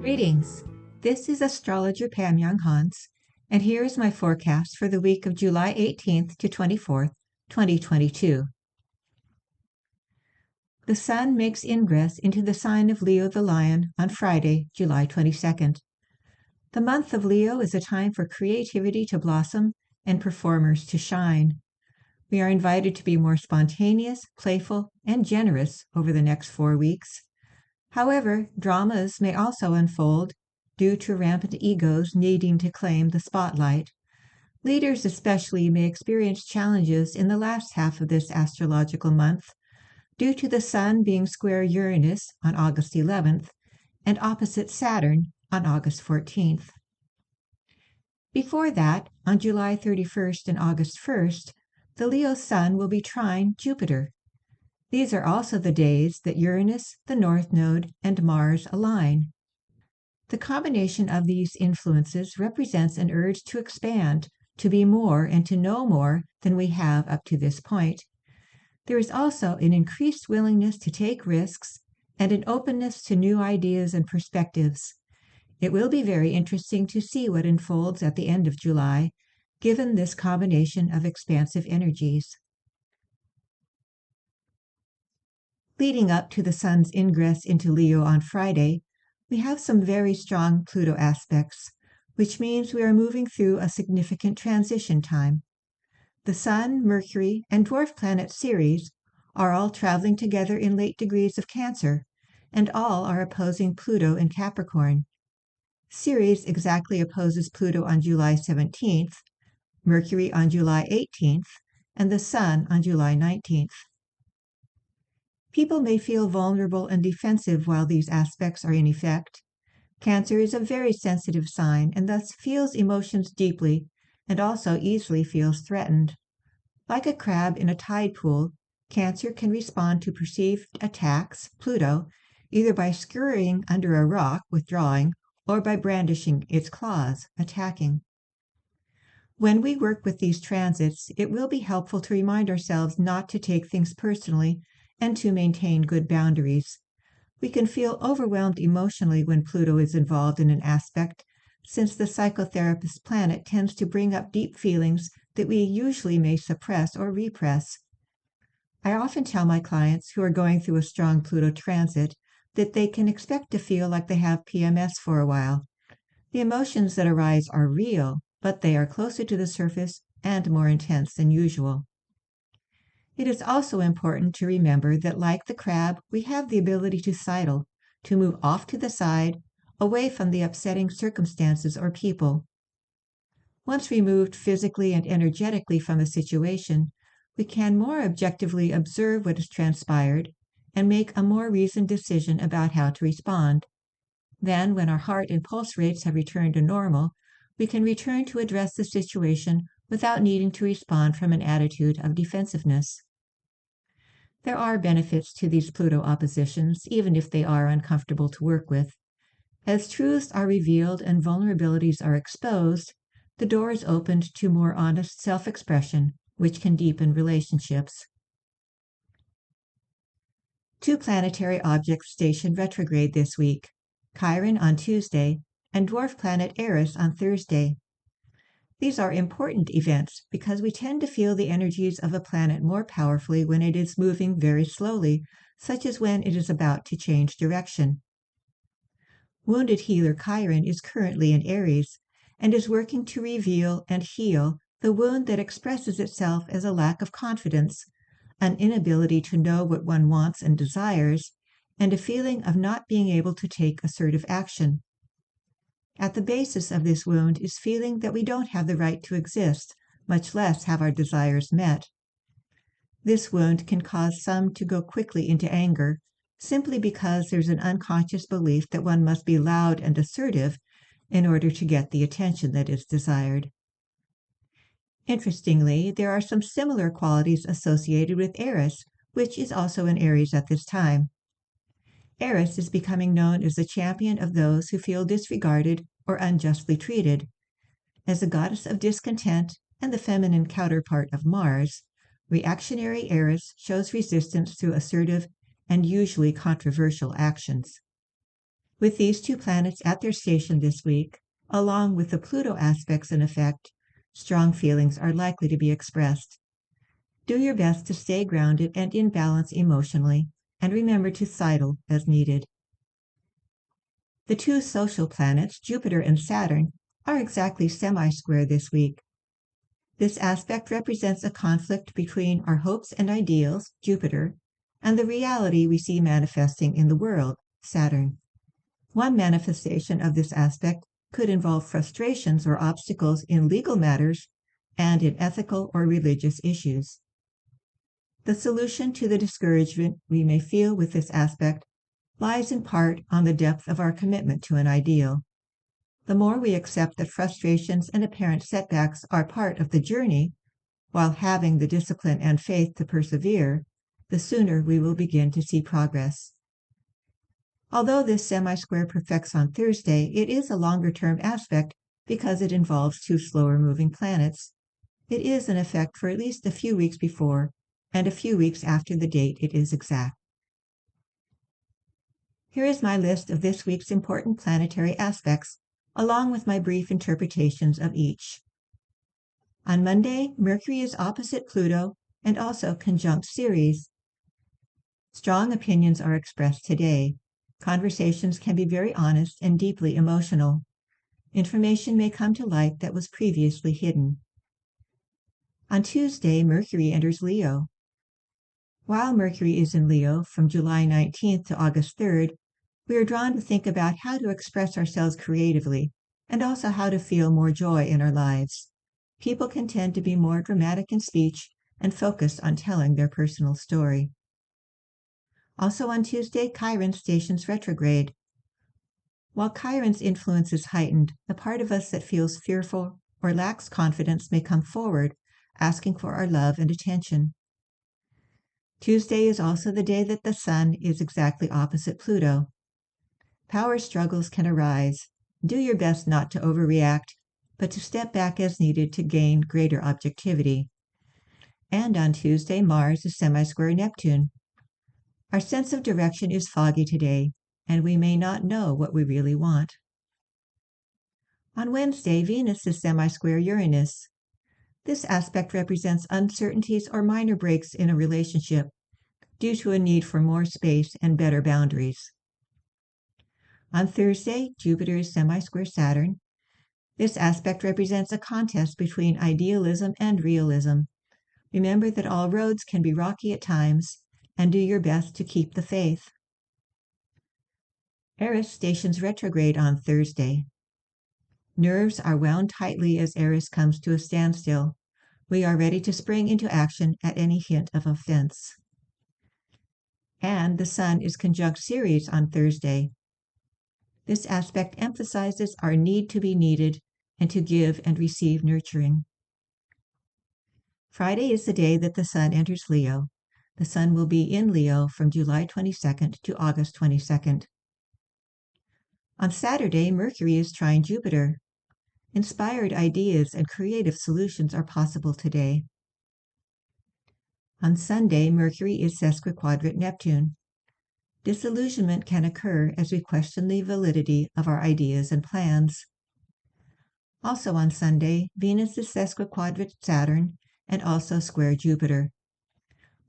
Greetings. This is Astrologer Pam Younghans, and here is my forecast for the week of July 18th to 24th, 2022. The Sun makes ingress into the sign of Leo the Lion on Friday, July 22nd. The month of Leo is a time for creativity to blossom and performers to shine. We are invited to be more spontaneous, playful, and generous over the next 4 weeks. However, dramas may also unfold due to rampant egos needing to claim the spotlight. Leaders especially may experience challenges in the last half of this astrological month due to the Sun being square Uranus on August 11th and opposite Saturn on August 14th. Before that, on July 31st and August 1st, the Leo Sun will be trine Jupiter. These are also the days that Uranus, the North Node, and Mars align. The combination of these influences represents an urge to expand, to be more, and to know more than we have up to this point. There is also an increased willingness to take risks and an openness to new ideas and perspectives. It will be very interesting to see what unfolds at the end of July, given this combination of expansive energies. Leading up to the Sun's ingress into Leo on Friday, we have some very strong Pluto aspects, which means we are moving through a significant transition time. The Sun, Mercury, and dwarf planet Ceres are all traveling together in late degrees of Cancer, and all are opposing Pluto in Capricorn. Ceres exactly opposes Pluto on July 17th, Mercury on July 18th, and the Sun on July 19th. People may feel vulnerable and defensive while these aspects are in effect. Cancer is a very sensitive sign and thus feels emotions deeply and also easily feels threatened. Like a crab in a tide pool, Cancer can respond to perceived attacks, Pluto, either by scurrying under a rock, withdrawing, or by brandishing its claws, attacking. When we work with these transits, it will be helpful to remind ourselves not to take things personally and to maintain good boundaries. We can feel overwhelmed emotionally when Pluto is involved in an aspect, since the psychotherapist planet tends to bring up deep feelings that we usually may suppress or repress. I often tell my clients who are going through a strong Pluto transit that they can expect to feel like they have PMS for a while. The emotions that arise are real, but they are closer to the surface and more intense than usual. It is also important to remember that, like the crab, we have the ability to sidle, to move off to the side, away from the upsetting circumstances or people. Once removed physically and energetically from a situation, we can more objectively observe what has transpired and make a more reasoned decision about how to respond. Then, when our heart and pulse rates have returned to normal, we can return to address the situation without needing to respond from an attitude of defensiveness. There are benefits to these Pluto oppositions, even if they are uncomfortable to work with. As truths are revealed and vulnerabilities are exposed, the door is opened to more honest self-expression, which can deepen relationships. 2 planetary objects station retrograde this week, Chiron on Tuesday and dwarf planet Eris on Thursday. These are important events because we tend to feel the energies of a planet more powerfully when it is moving very slowly, such as when it is about to change direction. Wounded healer Chiron is currently in Eris and is working to reveal and heal the wound that expresses itself as a lack of confidence, an inability to know what one wants and desires, and a feeling of not being able to take assertive action. At the basis of this wound is feeling that we don't have the right to exist, much less have our desires met. This wound can cause some to go quickly into anger, simply because there's an unconscious belief that one must be loud and assertive in order to get the attention that is desired. Interestingly, there are some similar qualities associated with Eris, which is also in Aries at this time. Eris is becoming known as the champion of those who feel disregarded or unjustly treated. As a goddess of discontent and the feminine counterpart of Mars, reactionary Eris shows resistance through assertive and usually controversial actions. With these two planets at their station this week, along with the Pluto aspects in effect, strong feelings are likely to be expressed. Do your best to stay grounded and in balance emotionally, and remember to sidle as needed. The two social planets, Jupiter and Saturn, are exactly semi-square this week. This aspect represents a conflict between our hopes and ideals, Jupiter, and the reality we see manifesting in the world, Saturn. One manifestation of this aspect could involve frustrations or obstacles in legal matters and in ethical or religious issues. The solution to the discouragement we may feel with this aspect lies in part on the depth of our commitment to an ideal. The more we accept that frustrations and apparent setbacks are part of the journey, while having the discipline and faith to persevere, the sooner we will begin to see progress. Although this semi-square perfects on Thursday, it is a longer-term aspect because it involves two slower-moving planets. It is in effect for at least a few weeks before and a few weeks after the date it is exact. Here is my list of this week's important planetary aspects, along with my brief interpretations of each. On Monday, Mercury is opposite Pluto and also conjunct Ceres. Strong opinions are expressed today. Conversations can be very honest and deeply emotional. Information may come to light that was previously hidden. On Tuesday, Mercury enters Leo. While Mercury is in Leo from July 19th to August 3rd, we are drawn to think about how to express ourselves creatively and also how to feel more joy in our lives. People can tend to be more dramatic in speech and focused on telling their personal story. Also on Tuesday, Chiron stations retrograde. While Chiron's influence is heightened, the part of us that feels fearful or lacks confidence may come forward, asking for our love and attention. Tuesday is also the day that the Sun is exactly opposite Pluto. Power struggles can arise. Do your best not to overreact, but to step back as needed to gain greater objectivity. And on Tuesday, Mars is semi-square Neptune. Our sense of direction is foggy today, and we may not know what we really want. On Wednesday, Venus is semi-square Uranus. This aspect represents uncertainties or minor breaks in a relationship due to a need for more space and better boundaries. On Thursday, Jupiter is semi-square Saturn. This aspect represents a contest between idealism and realism. Remember that all roads can be rocky at times, and do your best to keep the faith. Eris stations retrograde on Thursday. Nerves are wound tightly as Eris comes to a standstill. We are ready to spring into action at any hint of offense. And the Sun is conjunct Ceres on Thursday. This aspect emphasizes our need to be needed and to give and receive nurturing. Friday is the day that the Sun enters Leo. The Sun will be in Leo from July 22nd to August 22nd. On Saturday, Mercury is trine Jupiter. Inspired ideas and creative solutions are possible today. On Sunday, Mercury is sesquiquadrate Neptune. Disillusionment can occur as we question the validity of our ideas and plans. Also on Sunday, Venus is sesquiquadrate Saturn and also square Jupiter.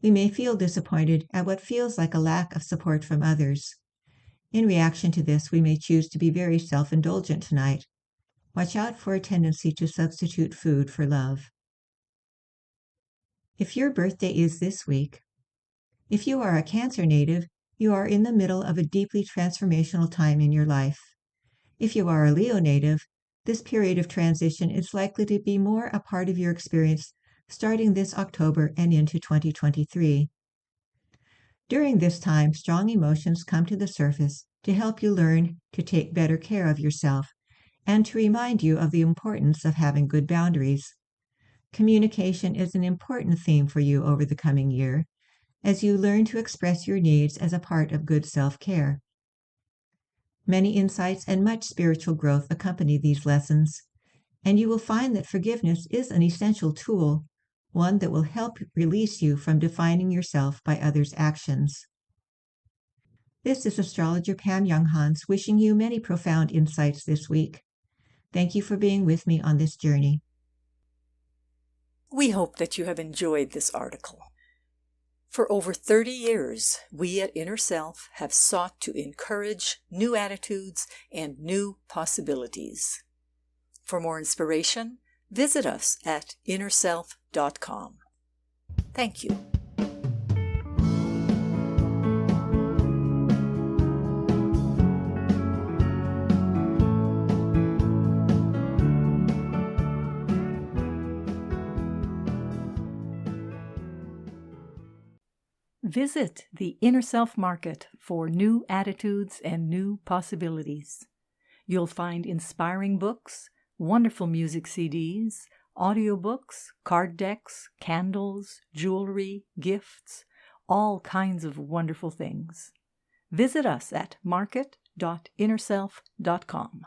We may feel disappointed at what feels like a lack of support from others. In reaction to this, we may choose to be very self-indulgent tonight. Watch out for a tendency to substitute food for love. If your birthday is this week, if you are a Cancer native, you are in the middle of a deeply transformational time in your life. If you are a Leo native, this period of transition is likely to be more a part of your experience starting this October and into 2023. During this time, strong emotions come to the surface to help you learn to take better care of yourself and to remind you of the importance of having good boundaries. Communication is an important theme for you over the coming year as you learn to express your needs as a part of good self-care. Many insights and much spiritual growth accompany these lessons, and you will find that forgiveness is an essential tool, one that will help release you from defining yourself by others' actions. This is Astrologer Pam Younghans wishing you many profound insights this week. Thank you for being with me on this journey. We hope that you have enjoyed this article. For over 30 years, we at Inner Self have sought to encourage new attitudes and new possibilities. For more inspiration, visit us at innerself.com. Thank you. Visit the Inner Self Market for new attitudes and new possibilities. You'll find inspiring books, wonderful music CDs, audiobooks, card decks, candles, jewelry, gifts, all kinds of wonderful things. Visit us at market.innerself.com.